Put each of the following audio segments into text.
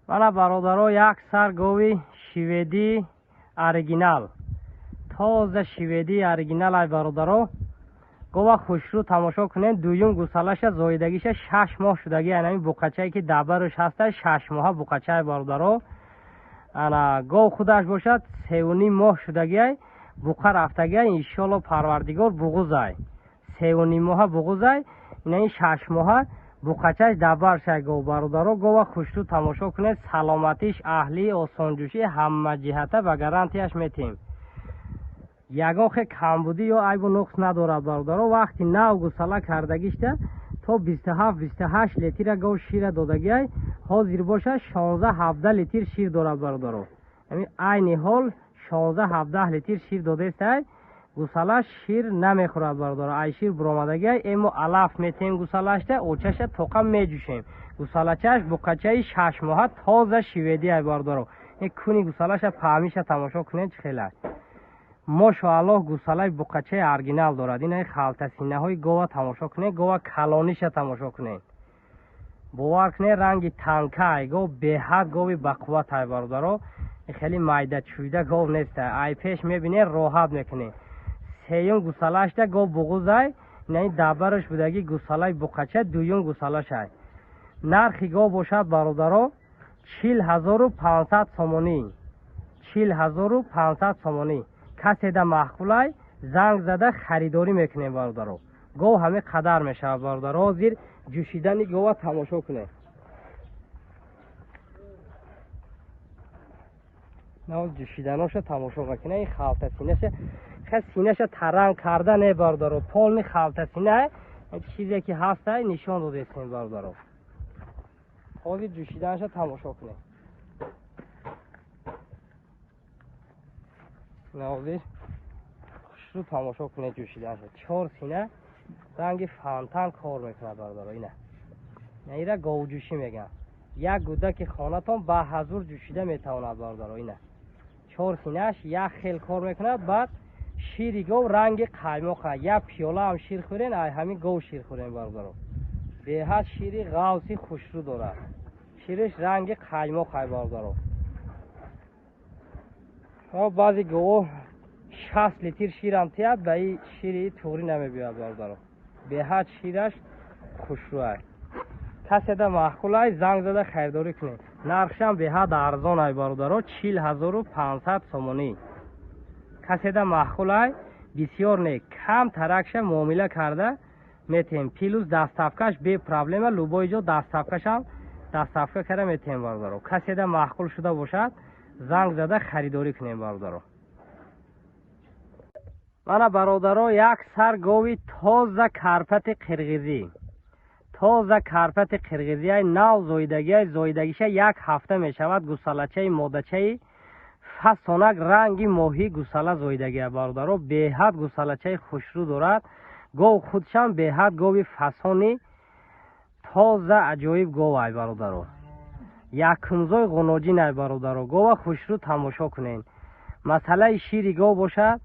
مانا برادرها یک سر گوی شویدی اورگینال، تازه شویدی اورگینال ای برادرها. گوه خوشرو تماشا کنین. دویم گوسالش زایدگیش 6 ماه شدگی. یعنی بوقچه‌ای که دبرش هسته 6 ماه بوقچه برادرها. انا گو خودش باشد 3.5 ماه شدگی. بوقه رفتگی ان شاء الله پروردگار بغوزای 3.5 ماه بغوزای. این 6 ماه بوقچه‌اش دبرش گو برادرها. گوه خوشرو تماشا کنین. سلامتیش اهلی آسانجوشی همه جهته و گارانتیش میتیم. یگان خیلی کمبودی یا عیب و نقص نداره برادرها. وقتی نو گوساله کردگیشته تا 27-28 لیتر گو شیر دادگی حاضر باشه 16-17 لیتر شیر داره برادرها. یعنی عین حال 16-17 لیتر شیر داده است. گوساله شیر نمیخوره برادرها. ای شیر برآمدگی اما علف میتیم گوساله‌اش اوچش توقع میجوشیم. گوساله چش بوقچه 6 ماه تازه شویدی ای برادرها. این کونی گوساله‌اش پهمیش تماشا کنید خیلی ماشاءالله گوساله بوقچه اورگینال دارد. این خالته سینه های گوه تماشا کنید. گوه کلانیش تماشا کنید. باور کنید رنگ تنکه گو به حد گوی بقوت های برادرها. خیلی میده چویده گو نیست. ای پیش میبینید راحت میکنید. سیون گوساله‌اش ده گو بغوزای. این دبرش بودگی گوساله بوقچه دویون گوساله شد. نرخی گو باشد برادرها 40,500 سومانی. 40,500 سومانی. کسی ده محقولای زنگ زده خریداری میکنه برادرها. گو همه قدر میشه برادرها. زیر جوشیدن گوه تماشا کنه. نه جوشیدناش تماشا کنه. این خالته سینه‌ش خیلی سینه‌ش ترنگ کرده نه برادرها. پال نی خالته سینه چیزی که هست نشان داده است برادرها. حاضر جوشیدنش تماشا کنه. ناظر رو تماشا کنه جوشیدن شد. 4 سینه رنگ فانتان کار میکنه برادرها. اینه ایره گاو جوشی میگن. یک گوده که خانتان به حضور جوشیده میتواند برادرها. اینه 4 سینهش یک خیل کار میکنه. بعد شیری گاو رنگ قیماقه. یک پیاله هم شیر خورین ای همین گاو شیر خورین برادرها. به حد شیری غوصی خوشرو داره. شیرش رنگ قیماقه برادرها. بعضی گاو 60 لیتر شیر هم تیاد به این شیری توری نمیبید برادرها. به حد شیرش خوشرو است. کسی ده محقول های زنگ زده خریداری کنید. نرخش هم به حد ارزان های برادرها 40,500 سومانی. کسی ده محقول های بسیار نیک کم ترکش معامله کرده میتیم. پیلوز دستافکش به پرابلم لوبای جو دستافکش هم دستافکه کرده میتیم برادرها. کسی ده محقول شده باشد زنگ زده خریداری کنیم برادرها. مانا برادرها یک سر گوی تازه کرپت قرقیزی. تازه کرپت قرقیزی های نو زایدگیش 1 هفته می شود. گوسالچه مادچه فسانک رنگی ماهی گوساله زایدگی برادرها. به حد گوسالچه خوشرو دارد. گو خودشان به حد گوی فسانی تازه عجایب گو ای برادرها. یک کنزای غناجین ای برادرها. گو خوشرو تماشا کنین. مسئله شیری گو باشد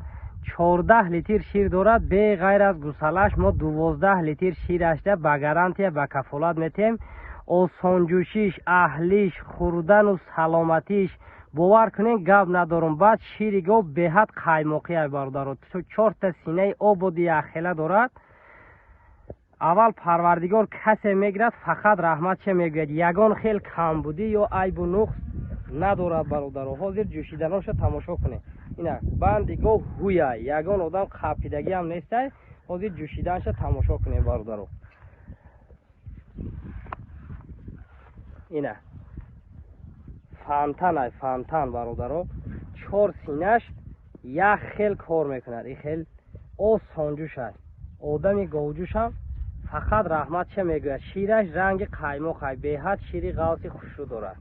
14 لیتر شیر دارد. به غیر از گوسالش ما 12 لیتر شیرش ده به گارانتی به کفالت میتیم. آسانجوشیش اهلیش خوردن و سلامتیش باور کنین گپ ندارم. بعد شیری گو به حد قیماقی ای برادرها. 4 تا سینه آب و دیخله دارد. اول پروردگار کسی میگرد فقط رحمت چه میگوید. یگان خیل کم بودی یا عیب و نقص ندارد برادرها. حاضر جوشیدناش تماشا کنه. اینا بندگاه هویه یگان آدم خپیدگی هم نیسته. حاضر جوشیدنش تماشا کنه برادرها. اینا فانتان فانتان برادرها. 4 سینهش یک خیل کار میکند. این خیل آسانجوش است. آدمی گاوجوش هم فقط رحمت چه میگوید. شیرش رنگ قیماق به حد شیری غوصی خوشرو دارد.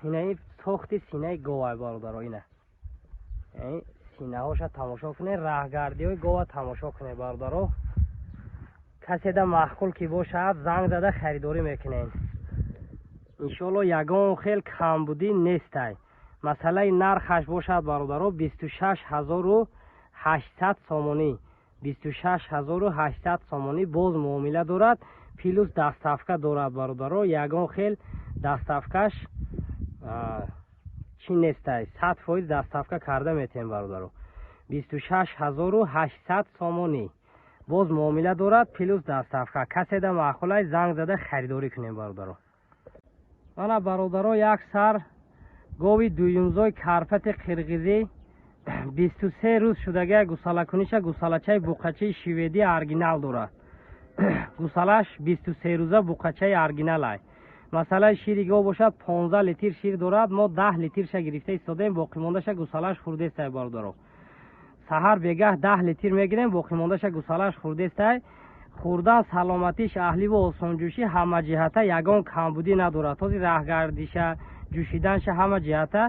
این ساخت سینه گاو برادرها. اینه این سینه هاش تماشا کنه. راهگردی های گاو تماشا کنه برادرها. کسی ده محقول که باشد زنگ زده خریداری میکنین. انشالله یگان خیل کم بودی نیسته. مسئله نرخش باشد برادرها 26,800 سومانی. 26800 сомонӣ боз муомила дорад. плюс дастафка дорад бародаро. ягон хел дастафкаш чӣ нестай, 100% дастафка карда метем бародаро. 26800 сомонӣ боз муомила дорад плюс дастафка. каседа маъқулай занг зада харидорӣ кунем бародаро. мана бародаро як сар гови дуюмзой карпати қирғизӣ 23 рӯз шудага гусалакуниша гусалачаи буқачаи шведӣ оригинал дорад. гусалаш 23 рӯза буқачаи оригиналай. масалаи шири гов бошад 15 литр шир дорад. мо 10 литрша гирифта истодем, боқӣ мондаша гусалаш хурдестай бародаро. саҳар бегах 10 литр мегирем, боқӣ мондаша гусалаш хурдестай. хурдан саломатиш аҳливу осонҷӯшӣ ҳама ҷиҳата ягон камбудӣ надорад. ҳозир раҳгардиша ҷӯшиданша ҳама ҷиҳата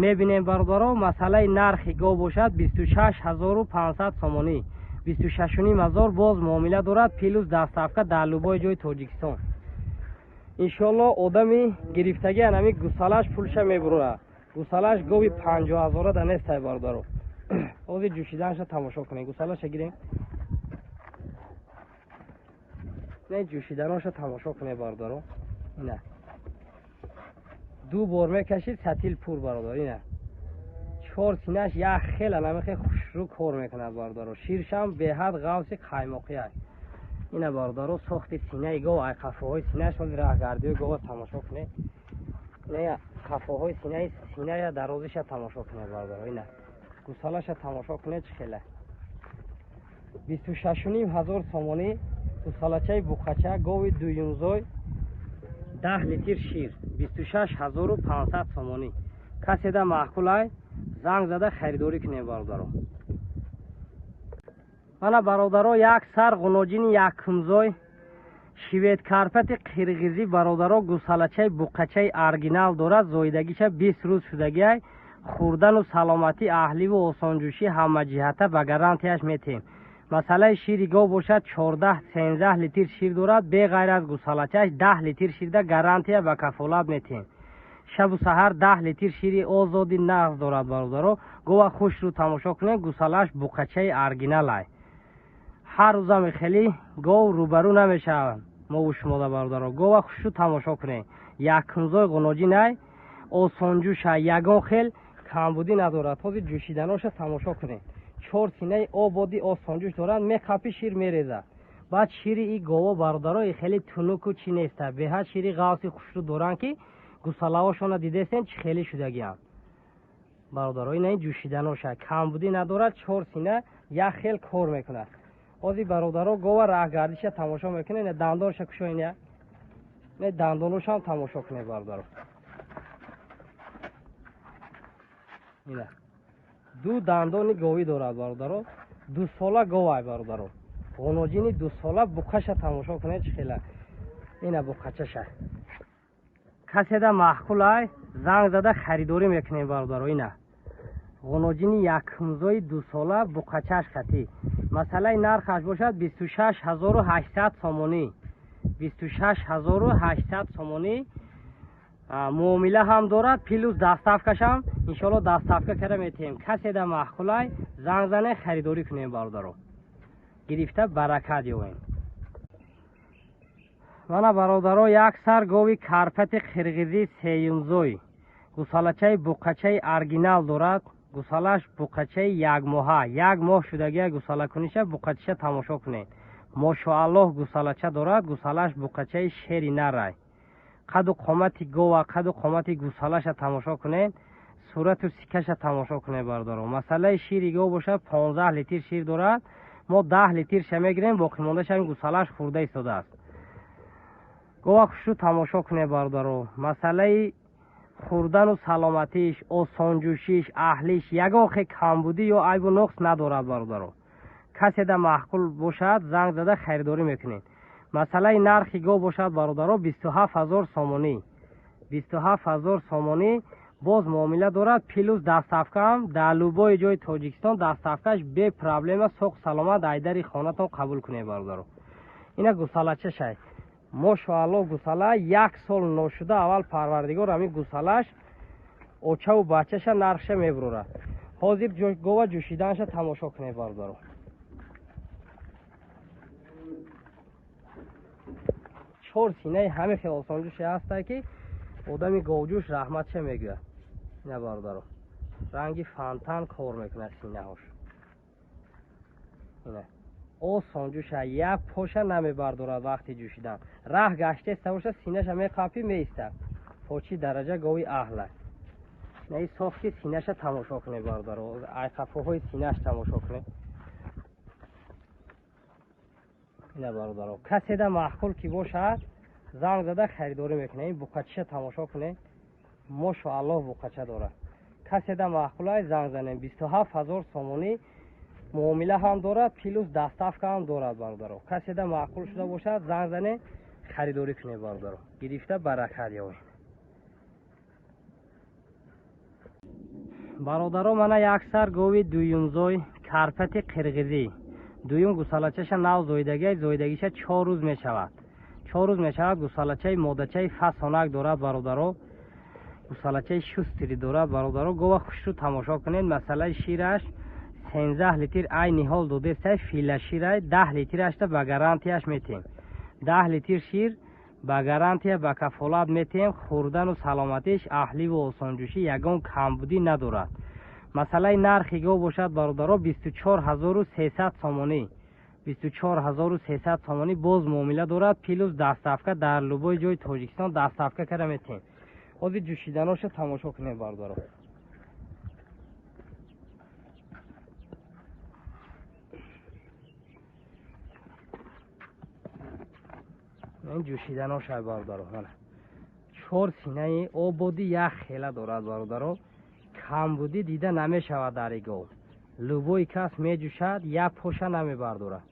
мебинем бародаро. масалаи нархи гов бошад 26500 сомонӣ. 26000 боз муомила дорад плюс дастафка дар лубои ҷои тоҷикистон. иншоалло одами гирифтаги анами гусалаш пулша мебурад. гусалаш гови 50000 да нестай бародаро. ҳозир ҷӯшиданша тамошо кунем. гусалаша гирем. не ҷӯшиданоша тамошо кунем бародаро. ина ду бор мекашид сатил пур бародаро. ина 4 синаш як хел анамихе хушрӯ кор мекунад бародаро. ширшам беҳад ғавси қаймоқӣ аст. ина бародаро сохти синаи гов, ай қафоҳои синаш ҳозир раҳгардиҳои гова тамошо кунем. не қафоҳои синая дарозиша тамошо кунем бародаро. ина гусалаша тамошо кунем чӣ хела. 26500 сомонӣ гусалачаи буқача гови дуюмзой 10 литр шир 26500 сомонӣ. каседа маъқулай занг зада харидорӣ кунем бародаро. мана бародаро як сар ғуноҷини якумзой швед карпати қирғизӣ бародаро гусалачаи буқачаи оригинал дорад. зоидагиша 20 рӯз шудагиай. хурдану саломатӣ аҳливу осонҷӯшӣ ҳама ҷиҳата ба гарантияш метем. масалаи шири гов бошад 14-13 литр шир дорад. беғайр аз гусалачааш 10 литр ширда гарантия ба кафолат метем. шабу саҳар 10 литр шири озоди нағз дорад бародаро. гова хушрӯ тамошо кунем. гусалаш буқачаи оригиналай. ҳар рӯза мехелӣ гов рӯбарӯ намешавад мову шумода бародаро. гова хушрӯ тамошо кунем. якумзой ғуноҷинай осонҷӯша ягон хел камбудӣ надорад. ҳозир ҷӯшиданоша тамошо кунем. 4 синаи ободи осонҷӯш дорад. меқапи шир мерезад. баъд шири и гово бародаро и хеле тунуку чӣ неста. беҳад шири ғавси хушрӯ доранд ки гусалаошона дидесен чӣ хеле шудагианд бародаро. ина ин ҷӯшиданоша камбудӣ надорад. 4 сина як хел кор мекунад. ҳозир бародаро гова раҳгардиша тамошо мекунем. ина дандонша кушоин я не дандоношам тамошо кунем бародаро. ина ду дандони говӣ дорад бародаро. 2 сола говай бародаро. ғуноҷини 2 сола буқаша тамошо кунед чӣ хела. ина буқачаша каседа маъқулай занг зада харидорӣ мекунем бародаро. ина ғуноҷини якумзои 2 сола буқачаш хати. масалаи нархаш бошад 26800 сомонӣ. 26800 сомонӣ. муомила ҳам дорад плюс дастафкашам иншоалло дастафка кара метем. каседа маъқулай занг зане харидорӣ кунем бародаро. гирифта баракат ёбем. мана бародаро як сар гови карпати қирғизӣ сеюмзой гусалачаи буқачаи оригинал дорад. гусалаш буқачаи якмоҳа. як моҳ шудагия гусалакуниша буқачаша тамошо кунем. мошоаллоҳ гусалача дорад. гусалаш буқачаи шери нарай. қаду қомати гова қаду қомати гусалаша тамошо кунем. сурату сикаша тамошо кунем бародаро. масалаи шири гов бошад 15 литр шир дорад. мо 10 литрша мегирем, боқӣ мондаша ин гусалаш хурда истодааст. гова хушрӯ тамошо кунем бародаро. масалаи хурдану саломатиш, осонҷӯшиш, аҳлиш ягон хе камбудӣ ё айбу нуқс надорад бародаро. каседа маъқул бошад занг зада харидорӣ мекунем. масалаи нархи гов бошад бародаро 27000 сомонӣ. 27000 сомонӣ боз муомила дорад плюс дастафкаам дар лубои ҷои тоҷикистон дастафкаш бе проблема соғ саломат айдари хонатон қабул кунем бародаро. ина гусалачашай мошоаллоҳ гусала 1 сол ношуда аввал парвардигор ами гусалаш очаву бачаша нархша мебурорад. ҳозир гова ҷӯшиданша тамошо кунем бародаро. 4 سینه همه خیلی آسانجوش هسته که آدمی گوجوش رحمت چه میگوید. نه برادرو رنگی فانتان کار میکنه سینه هاش. اینه آسانجوش یک پوشه نمیبردارد وقتی جوشیدن. راه گشته استوشه سینهش همه کافی میسته. پوچی درجه گوی اهله. نه ساختی سینهش تماشا کنه برادرو. ای قفوهای سینهش تماشا کنه. نه برادرو کسی ده معقول کی باشه زنگ زده خریداری میکنه. این بوقچه تماشا کنه ماشاءالله بوقچه داره. کسی ده معقوله زنگ زنه 27000 سومونی معامله هم داره پلوس دستافکه هم داره برادرو. کسی ده معقول شده باشه زنگ زنه خریداری کنه برادرو. گرفته برکت یابید. برادرو من اکثر گوی دویمزوی کرپت قرقیزی دویم گوسالچهش نو زویدگیش 4 روز می شود. 4 روز می شود. گوسالچه مادچه فسانک دارد برادرو. گوسالچه شستری دارد برادرو. گوه خوش رو تماشا کنید. مثلا شیرش 13 لیتر عین حال دوده سه فیل شیره 10 لیترش به گارانتیش میتیم. 10 لیتر شیر به گارانتی به کفالت میتیم. خوردن و سلامتیش اهلی و آسانجوشی یگان کمبودی ندارد. مثلا نرخی گو باشد برادرو 24300 سومونی. 24300 سومونی باز معامله دارد. پلوس دستافکه در لوبای جای تاجیکستان دستافکه کرده میتیم. خود جوشیدناش تماشا کنید برادرو. این جوشیدناش برادرو. 4 سینه آبادی یک خیله دارد برادرو. کم بودی دیده نمی شود در این گو. لوبوی کس می جوشد یک پوشه نمی بردارد.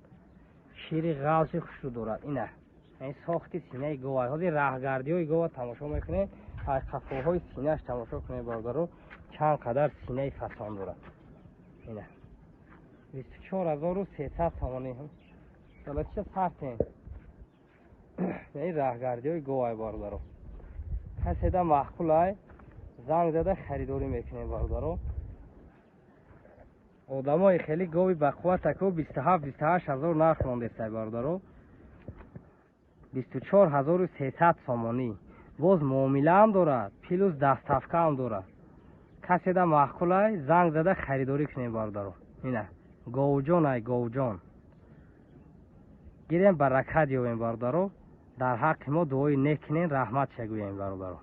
شیر غاز خوش رو دارد. اینه این ساختی سینه گوه های راهگردی های گوه تماشا میکنه. های قفوهای سینهش تماشا کنه برادرو چند قدر سینه فسان دارد. اینه 24300 سومونی هم حالا چه سرتین این راهگردی های گوه برادرو. کسی ده معقول های زنگ زده خریداری میکنه برادرو. آدم های خیلی گوی بقوه تکو 27-28 هزار نرخ مانده است برادرو. 24300 سومونی باز معامله هم دارد پلوس دستافکه هم دارد. کسی ده معقول های زنگ زده خریداری کنه برادرو. اینه گوجان های گوجان گیریم برکت یابیم برادرو. در حق ما دعای نیک کنین رحمت شگوییم برادرو.